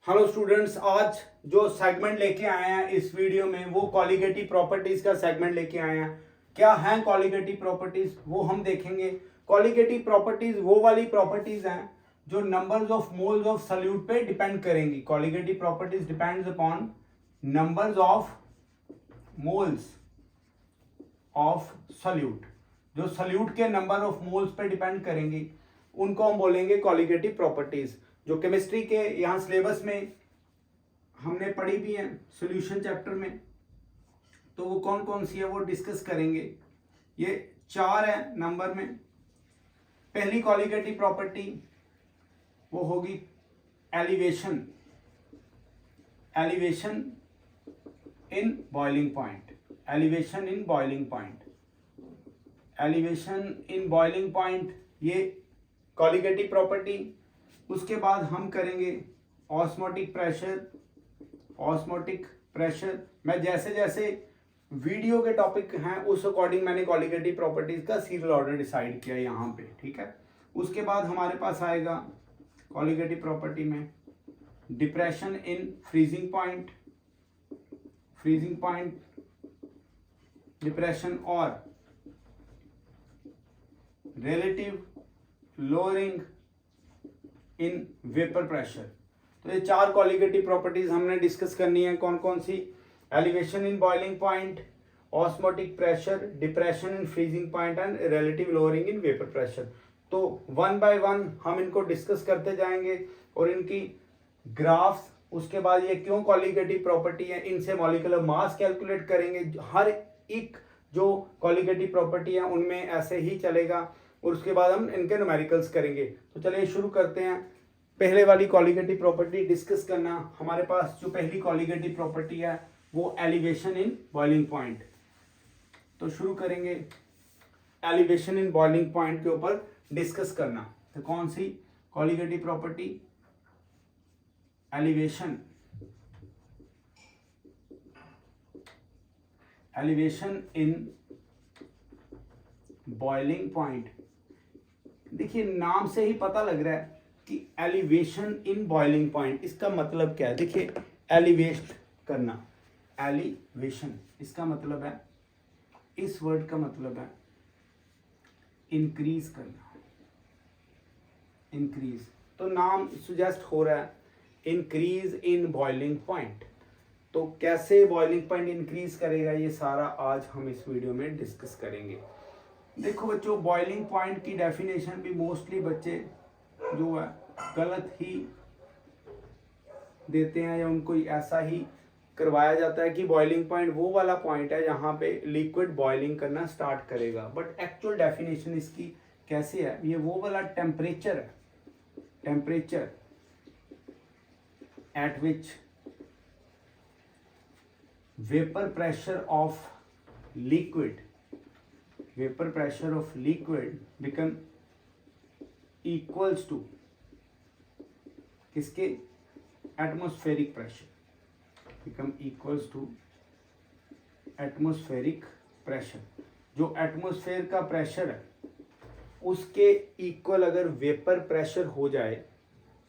Hello students, आज जो segment लेके आए हैं इस वीडियो में वो कॉलिगेटिव प्रॉपर्टीज का सेगमेंट लेके आए हैं। क्या है कॉलिगेटिव प्रॉपर्टीज वो हम देखेंगे। कॉलिगेटिव प्रॉपर्टीज वो वाली प्रॉपर्टीज हैं जो numbers of moles of solute पे डिपेंड करेंगी। Colligative properties depends upon numbers of moles of solute. जो सॉल्यूट के नंबर ऑफ मोल्स पे डिपेंड करेंगी उनको हम बोलेंगे कॉलिगेटिव प्रॉपर्टीज। जो केमिस्ट्री के यहाँ सिलेबस में हमने पढ़ी भी है सॉल्यूशन चैप्टर में, तो वो कौन कौन सी है वो डिस्कस करेंगे। ये 4 है नंबर में। पहली कॉलिगेटिव प्रॉपर्टी वो होगी elevation. Elevation in boiling point. Elevation in boiling point. Elevation in boiling point ये कॉलिगेटिव प्रॉपर्टी। उसके बाद हम करेंगे ऑस्मोटिक प्रेशर। ऑस्मोटिक प्रेशर मैं जैसे जैसे वीडियो के टॉपिक हैं उस अकॉर्डिंग मैंने कॉलिगेटिव प्रॉपर्टीज का सीरियल ऑर्डर डिसाइड किया यहाँ पे, ठीक है। उसके बाद हमारे पास आएगा कॉलिगेटिव प्रॉपर्टी में depression in freezing point. Freezing point depression और relative lowering in vapour pressure. तो ये 4 कॉलिगेटिव प्रॉपर्टीज हमने डिस्कस करनी है। कौन कौन सी? Elevation in boiling point, osmotic pressure, depression in freezing point and relative lowering in vapour pressure. तो 1 बाय 1 हम इनको डिस्कस करते जाएंगे और इनकी ग्राफ्स, उसके बाद ये क्यों कॉलिगेटिव प्रॉपर्टी है, इनसे मॉलिक्यूलर मास कैलकुलेट करेंगे। हर एक जो कॉलिगेटिव प्रॉपर्टी है उनमें ऐसे ही चलेगा और उसके बाद हम इनके न्यूमेरिकल्स करेंगे। तो चलिए शुरू करते हैं। पहले वाली कॉलिगेटिव प्रॉपर्टी डिस्कस करना। हमारे पास जो पहली कॉलिगेटिव प्रॉपर्टी है वो एलिवेशन इन बॉइलिंग पॉइंट। तो शुरू करेंगे एलिवेशन इन बॉइलिंग पॉइंट के ऊपर डिस्कस करना। तो कौन सी colligative property? Elevation. Elevation in boiling point. देखिए नाम से ही पता लग रहा है कि एलिवेशन इन बॉइलिंग पॉइंट, इसका मतलब क्या है? देखिए एलिवेट करना, एलिवेशन इसका मतलब है, इस वर्ड का मतलब है इंक्रीज करना। इंक्रीज, तो नाम सुजेस्ट हो रहा है इंक्रीज इन बॉइलिंग पॉइंट। तो कैसे बॉइलिंग पॉइंट इंक्रीज करेगा ये सारा आज हम इस वीडियो में डिस्कस करेंगे। देखो बच्चों, बॉइलिंग पॉइंट की डेफिनेशन भी मोस्टली बच्चे जो है गलत ही देते हैं या उनको ऐसा ही करवाया जाता है कि बॉइलिंग पॉइंट वो वाला पॉइंट है जहाँ पे लिक्विड बॉइलिंग करना स्टार्ट करेगा। बट एक्चुअल डेफिनेशन इसकी कैसे है? ये वो वाला टेम्परेचर है, temperature at which vapour pressure of liquid, vapor pressure of liquid become equals to किसके? atmospheric pressure, become equals to atmospheric pressure। जो एटमॉस्फेयर का प्रेशर है उसके इक्वल अगर वेपर प्रेशर हो जाए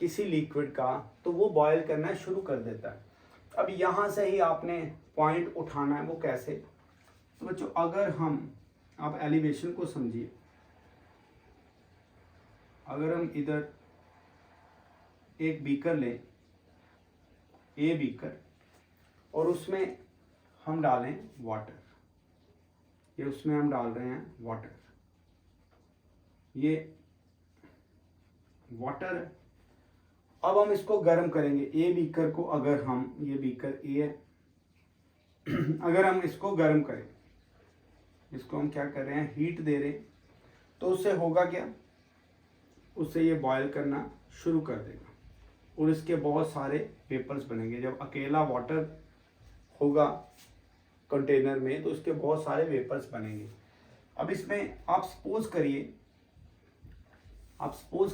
किसी लिक्विड का तो वो बॉयल करना शुरू कर देता है। अब यहाँ से ही आपने पॉइंट उठाना है। वो कैसे? तो बच्चों अगर हम, आप एलिवेशन को समझिए, अगर हम इधर एक बीकर लें, ए बीकर, और उसमें हम डालें वाटर, ये उसमें हम डाल रहे हैं वाटर, ये वाटर। अब हम इसको गर्म करेंगे। ए बीकर को अगर हम, ये बीकर ए है, अगर हम इसको गर्म करें, इसको हम क्या कर रहे हैं? हीट दे रहे हैं, तो उससे होगा क्या? उससे ये बॉयल करना शुरू कर देगा और इसके बहुत सारे वेपर्स बनेंगे। जब अकेला वाटर होगा कंटेनर में तो इसके बहुत सारे वेपर्स बनेंगे। अब इसमें आप सपोज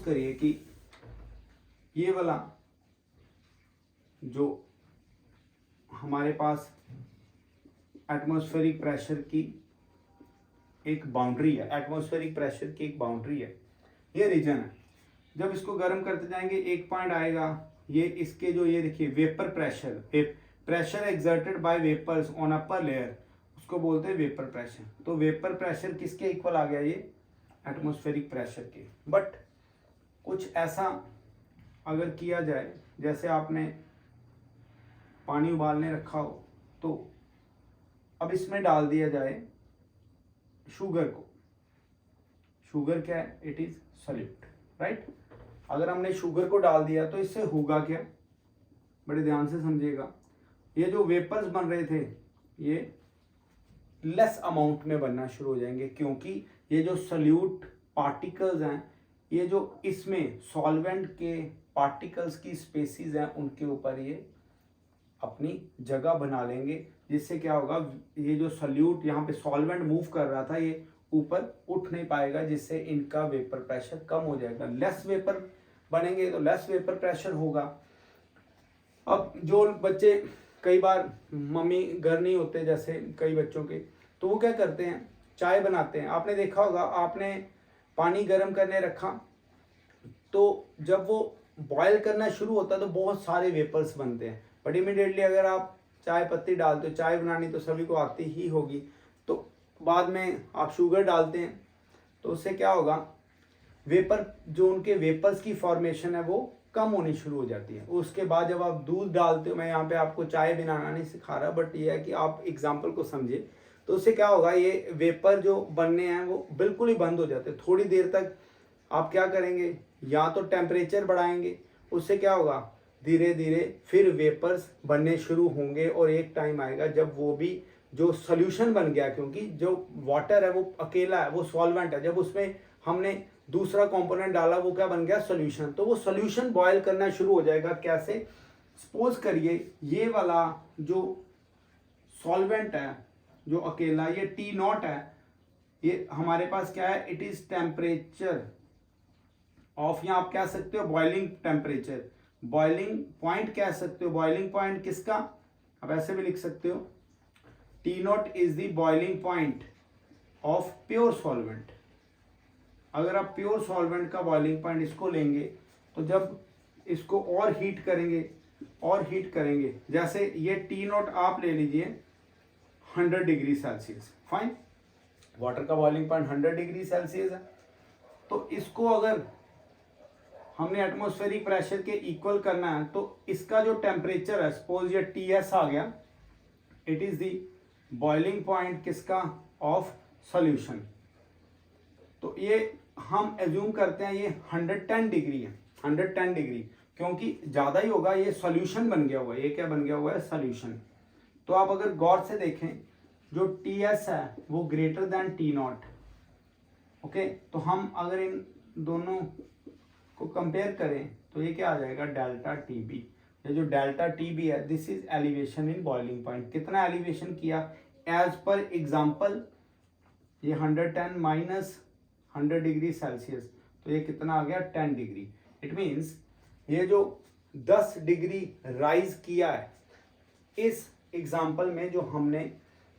करिए कि ये वाला जो हमारे पास एटमॉस्फेरिक प्रेशर की एक बाउंड्री है, एटमॉस्फेरिक प्रेशर की एक बाउंड्री है, ये रीजन है। जब इसको गर्म करते जाएंगे एक पॉइंट आएगा ये इसके जो ये देखिए vapour pressure, pressure exerted by vapours on upper layer, उसको बोलते हैं वेपर प्रेशर। तो वेपर प्रेशर किसके इक्वल आ गया, ये एटमॉस्फेरिक प्रेशर के। बट कुछ ऐसा अगर किया जाए, जैसे आपने पानी उबालने रखा हो, तो अब इसमें डाल दिया जाए शुगर को। शुगर क्या है, इट इज सॉल्यूट, राइट। अगर हमने शुगर को डाल दिया तो इससे होगा क्या, बड़े ध्यान से समझिएगा। ये जो वेपर्स बन रहे थे ये लेस अमाउंट में बनना शुरू हो जाएंगे, क्योंकि ये जो सॉल्यूट पार्टिकल्स हैं, ये जो इसमें सॉल्वेंट के पार्टिकल्स की स्पेसीज हैं, उनके ऊपर ये अपनी जगह बना लेंगे, जिससे क्या होगा, ये जो सॉल्यूट यहाँ पे सॉल्वेंट मूव कर रहा था, ये ऊपर उठ नहीं पाएगा, जिससे इनका वेपर प्रेशर कम हो जाएगा। लेस वेपर बनेंगे तो लेस वेपर प्रेशर होगा। अब जो बच्चे, कई बार मम्मी घर नहीं होते जैसे कई बच्चों के, तो वो क्या करते हैं, चाय बनाते हैं। आपने देखा होगा, आपने पानी गर्म करने रखा, तो जब वो बॉयल करना शुरू होता है तो बहुत सारे वेपर्स बनते हैं, बट इमीडिएटली अगर आप चाय पत्ती डालते हो, चाय बनानी तो सभी को आती ही होगी, तो बाद में आप शुगर डालते हैं, तो उससे क्या होगा, वेपर, जो उनके वेपर्स की फॉर्मेशन है वो कम होनी शुरू हो जाती है। उसके बाद जब आप दूध डालते हो, मैं यहाँ पे आपको चाय बनाना नहीं सिखा रहा, बट ये है कि आप एग्जाम्पल को समझिए, तो उससे क्या होगा, ये वेपर जो बनने हैं वो बिल्कुल ही बंद हो जाते हैं। थोड़ी देर तक आप क्या करेंगे, या तो टेम्परेचर बढ़ाएंगे, उससे क्या होगा, धीरे धीरे फिर वेपर्स बनने शुरू होंगे, और एक टाइम आएगा जब वो भी जो सोल्यूशन बन गया, क्योंकि जो वाटर है वो अकेला है, वो सॉल्वेंट है, जब उसमें हमने दूसरा कंपोनेंट डाला, वो क्या बन गया, सोल्यूशन। तो वो सोल्यूशन बॉयल करना शुरू हो जाएगा। कैसे, सपोज करिए ये वाला जो सॉल्वेंट है, जो अकेला, ये T0 है, ये हमारे पास क्या है, इट इज टेम्परेचर ऑफ, या आप कह सकते हो बॉइलिंग टेम्परेचर, बॉइलिंग पॉइंट कह सकते हो। बॉइलिंग पॉइंट किसका, आप ऐसे भी लिख सकते हो, T0 is the boiling point of pure solvent. अगर आप प्योर सॉल्वेंट का बॉइलिंग पॉइंट इसको लेंगे, तो जब इसको और हीट करेंगे, और हीट करेंगे, जैसे ये T0 आप ले लीजिए 100 डिग्री सेल्सियस, फाइन, वाटर का बॉइलिंग पॉइंट 100 डिग्री सेल्सियस है, तो इसको अगर हमने एटमॉस्फेरिक प्रेशर के इक्वल करना है, तो इसका जो टेम्परेचर है, सपोज ये Ts आ गया, it is the boiling point किसका, ऑफ सॉल्यूशन। तो ये हम एज्यूम करते हैं ये 110 डिग्री है, 110 डिग्री, क्योंकि ज़्यादा ही होगा, ये सॉल्यूशन बन गया हुआ है। ये क्या बन गया हुआ है, सॉल्यूशन। तो आप अगर गौर से देखें, जो Ts है वो ग्रेटर देन T0, ओके। तो हम अगर इन दोनों को कंपेयर करें, तो ये क्या आ जाएगा, डेल्टा TB। ये जो डेल्टा TB है, this is elevation in boiling point. कितना एलिवेशन किया, एज पर एग्जाम्पल, ये 110 माइनस 100 डिग्री सेल्सियस, तो ये कितना आ गया, 10 डिग्री। इट मीन्स ये जो 10 डिग्री राइज किया है, इस एग्जाम्पल में जो हमने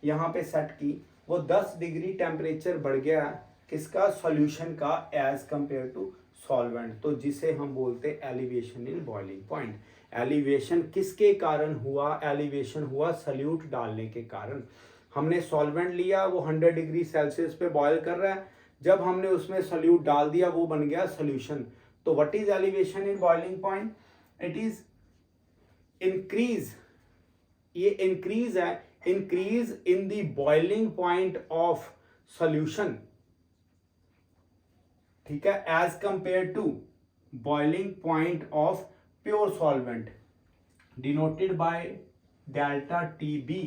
यहाँ पे सेट की, वो 10 डिग्री टेम्परेचर बढ़ गया है, किसका, सॉल्यूशन का, एज कंपेयर टू सॉल्वेंट। तो जिसे हम बोलते हैं elevation in boiling point. Elevation किसके कारण हुआ, एलिवेशन हुआ सॉल्यूट डालने के कारण। हमने सॉल्वेंट लिया, वो 100 डिग्री सेल्सियस पे बॉयल कर रहा है, जब हमने उसमें सॉल्यूट डाल दिया, वो बन गया सॉल्यूशन। तो what is elevation in boiling point, it is increase, ये इंक्रीज है, increase in the boiling point of solution, ठीक है, as compare to boiling point of pure solvent, denoted by delta TB।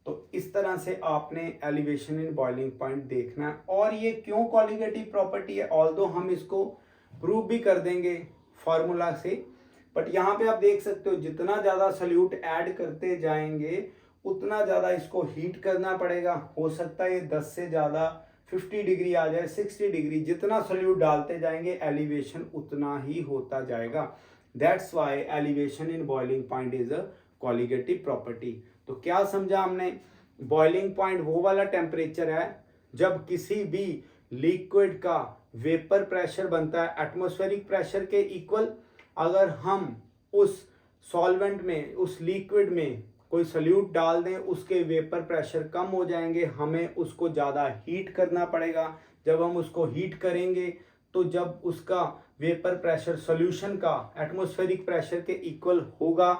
तो इस तरह से आपने एलिवेशन इन बॉइलिंग पॉइंट देखना है। और ये क्यों कॉलिगेटिव प्रॉपर्टी है, ऑल्दो हम इसको प्रूव भी कर देंगे फॉर्मूला से, बट यहाँ पे आप देख सकते हो, जितना ज़्यादा सॉल्यूट ऐड करते जाएंगे, उतना ज़्यादा इसको हीट करना पड़ेगा। हो सकता है ये 10 से ज़्यादा 50 डिग्री आ जाए, 60 डिग्री, जितना सॉल्यूट डालते जाएंगे एलिवेशन उतना ही होता जाएगा। That's why elevation in boiling point is a colligative property. तो क्या समझा हमने, बॉइलिंग पॉइंट वो वाला टेम्परेचर है जब किसी भी लिक्विड का वेपर प्रेशर बनता है एटमॉस्फेरिक प्रेशर के इक्वल। अगर हम उस सॉल्वेंट में, उस लिक्विड में कोई सल्यूट डाल दें, उसके वेपर प्रेशर कम हो जाएंगे, हमें उसको ज़्यादा हीट करना पड़ेगा। जब हम उसको हीट करेंगे तो जब उसका वेपर प्रेशर सॉल्यूशन का एटमॉस्फेरिक प्रेशर के इक्वल होगा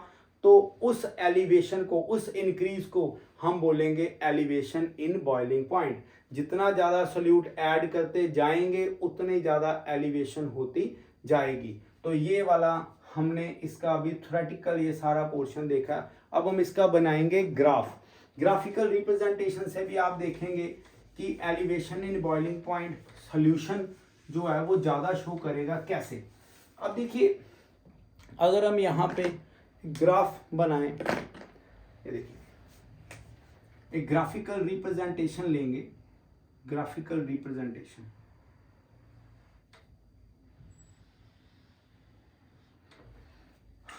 तो उस एलिवेशन को, उस इंक्रीज को हम बोलेंगे एलिवेशन इन बॉइलिंग पॉइंट। जितना ज़्यादा सॉल्यूट ऐड करते जाएंगे उतनी ज़्यादा एलिवेशन होती जाएगी। तो ये वाला हमने इसका अभी थ्योरेटिकल ये सारा पोर्शन देखा। अब हम इसका बनाएंगे ग्राफ। ग्राफिकल रिप्रेजेंटेशन से भी आप देखेंगे कि elevation in boiling point solution जो है वो ज़्यादा शो करेगा कैसे। अब देखिए, अगर हम यहाँ पे ग्राफ बनाएं, ये देखिए एक ग्राफिकल रिप्रेजेंटेशन लेंगे, ग्राफिकल रिप्रेजेंटेशन।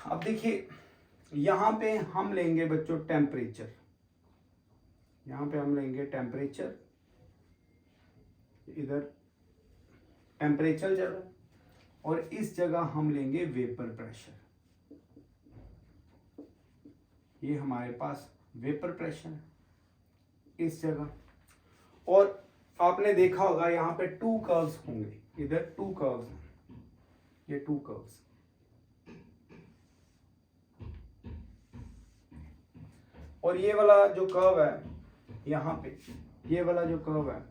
अब देखिए यहां पे हम लेंगे बच्चों टेम्परेचर, यहां पे हम लेंगे टेम्परेचर, इधर टेम्परेचर चल रहा है, और इस जगह हम लेंगे वेपर प्रेशर। ये हमारे पास वेपर प्रेशर है इस जगह। और आपने देखा होगा यहाँ पे टू कर्व्स होंगे, इधर टू कर्व्स हैं, ये टू कर्व्स। और ये वाला जो कर्व है यहाँ पे, ये वाला जो कर्व है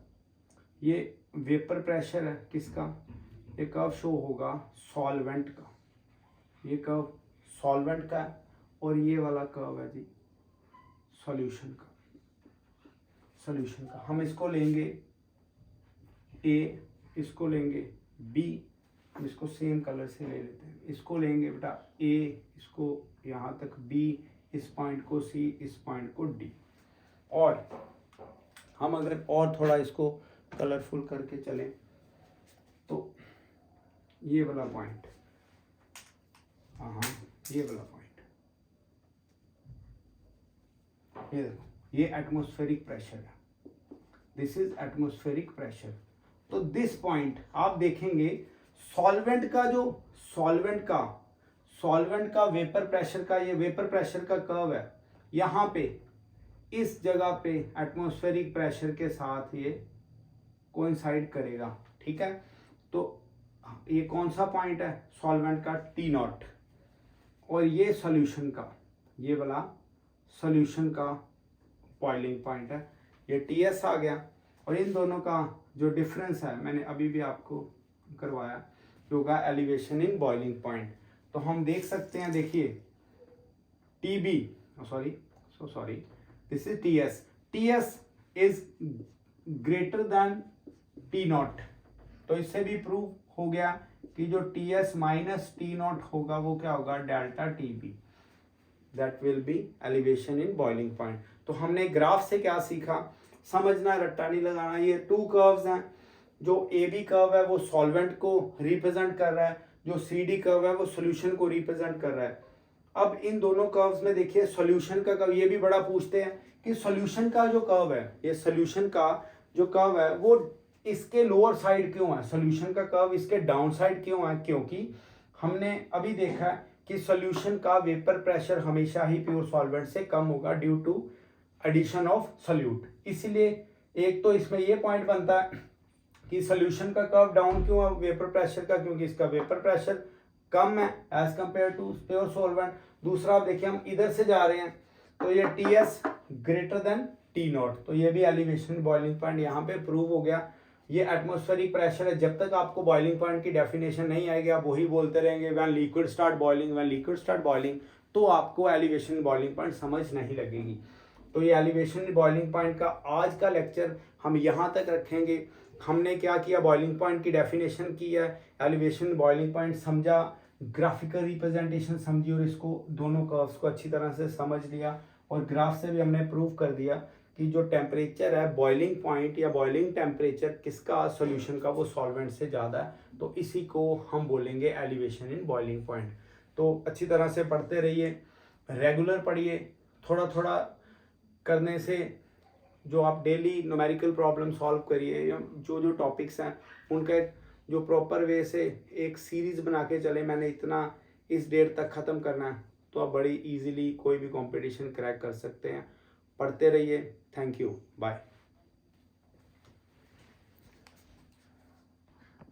ये वेपर प्रेशर है किसका, ये कर्व शो होगा सॉल्वेंट का, ये कर्व सॉल्वेंट का है, और ये वाला कर्व है जी सॉल्यूशन का, सॉल्यूशन का। हम इसको लेंगे ए, इसको लेंगे बी, हम इसको सेम कलर से ले लेते हैं, इसको लेंगे बेटा ए, इसको यहाँ तक बी, इस पॉइंट को सी, इस पॉइंट को डी। और हम अगर और थोड़ा इसको कलरफुल करके चलें तो ये वाला पॉइंट, हाँ ये वाला पॉइंट, ये देखो ये एटमॉस्फेरिक प्रेशर है, दिस इज एटमॉस्फेरिक प्रेशर। तो दिस पॉइंट आप देखेंगे सॉल्वेंट का जो सॉल्वेंट का वेपर प्रेशर का, ये वेपर प्रेशर का कर्व है, यहाँ पे इस जगह पे एटमॉस्फेरिक प्रेशर के साथ ये कोइंसाइड करेगा, ठीक है। तो ये कौन सा पॉइंट है सॉल्वेंट का, टी नॉट, और ये सॉल्यूशन का, ये वाला सॉल्यूशन का बॉइलिंग पॉइंट है, ये टी एस आ गया। और इन दोनों का जो डिफरेंस है मैंने अभी भी आपको करवाया, जो होगा एलिवेशन इन बॉइलिंग पॉइंट। तो हम देख सकते हैं, देखिए T B, sorry this is T S, T S is greater than T naught. तो इससे भी प्रूव हो गया कि जो T S minus T naught होगा वो क्या होगा, delta T B, that will be elevation in boiling point. तो हमने ग्राफ से क्या सीखा, समझना, रट्टा नहीं लगाना। ये टू कर्व्स हैं, जो ए बी कर्व है वो सॉल्वेंट को रिप्रेजेंट कर रहा है, जो सी डी कर्व है वो सॉल्यूशन को रिप्रेजेंट कर रहा है। अब इन दोनों कर्व्स में देखिए सॉल्यूशन का कर्व, ये भी बड़ा पूछते हैं कि सॉल्यूशन का जो कर्व है, ये सॉल्यूशन का जो कर्व है वो इसके लोअर साइड क्यों है, सॉल्यूशन का कर्व इसके डाउन साइड क्यों है, क्योंकि हमने अभी देखा है कि सॉल्यूशन का वेपर प्रेशर हमेशा ही प्योर सॉल्वेंट से कम होगा due to addition of solute. इसलिए एक तो इसमें ये पॉइंट बनता है कि सॉल्यूशन का कर्व डाउन क्यों है वेपर प्रेशर का, क्योंकि इसका वेपर प्रेशर कम है as compare to pure solvent. दूसरा आप देखिए हम इधर से जा रहे हैं तो ये T S greater than T naught, तो ये भी एलिवेशन बॉइलिंग पॉइंट यहाँ पे प्रूव हो गया। ये एटमॉस्फेरिक प्रेशर है, जब तक आपको बॉइलिंग पॉइंट की डेफिनेशन नहीं आएगी आप वही बोलते रहेंगे when liquid start boiling, when liquid start boiling, तो आपको एलिवेशन बॉइलिंग पॉइंट समझ नहीं लगेगी। तो ये एलिवेशन बॉइलिंग पॉइंट का आज का लेक्चर हम यहाँ तक रखेंगे। हमने क्या किया, बॉइलिंग पॉइंट की डेफिनेशन की है, एलिवेशन बॉइलिंग पॉइंट समझा, ग्राफिकल रिप्रेजेंटेशन समझी, और इसको दोनों कर्व्स को अच्छी तरह से समझ लिया। और ग्राफ से भी हमने प्रूव कर दिया कि जो टेम्परेचर है बॉइलिंग पॉइंट या बॉइलिंग टेम्परेचर किसका, सॉल्यूशन का, वो सॉल्वेंट से ज़्यादा है। तो इसी को हम बोलेंगे एलिवेशन इन बॉइलिंग पॉइंट। तो अच्छी तरह से पढ़ते रहिए, रेगुलर पढ़िए, थोड़ा थोड़ा करने से जो आप डेली न्यूमेरिकल प्रॉब्लम सॉल्व करिए, या जो टॉपिक्स हैं उनका जो प्रॉपर वे से एक सीरीज़ बना के चले। मैंने इतना इस डेट तक ख़त्म करना है तो आप बड़ी इजीली कोई भी कंपटीशन क्रैक कर सकते हैं। पढ़ते रहिए। Thank you, bye.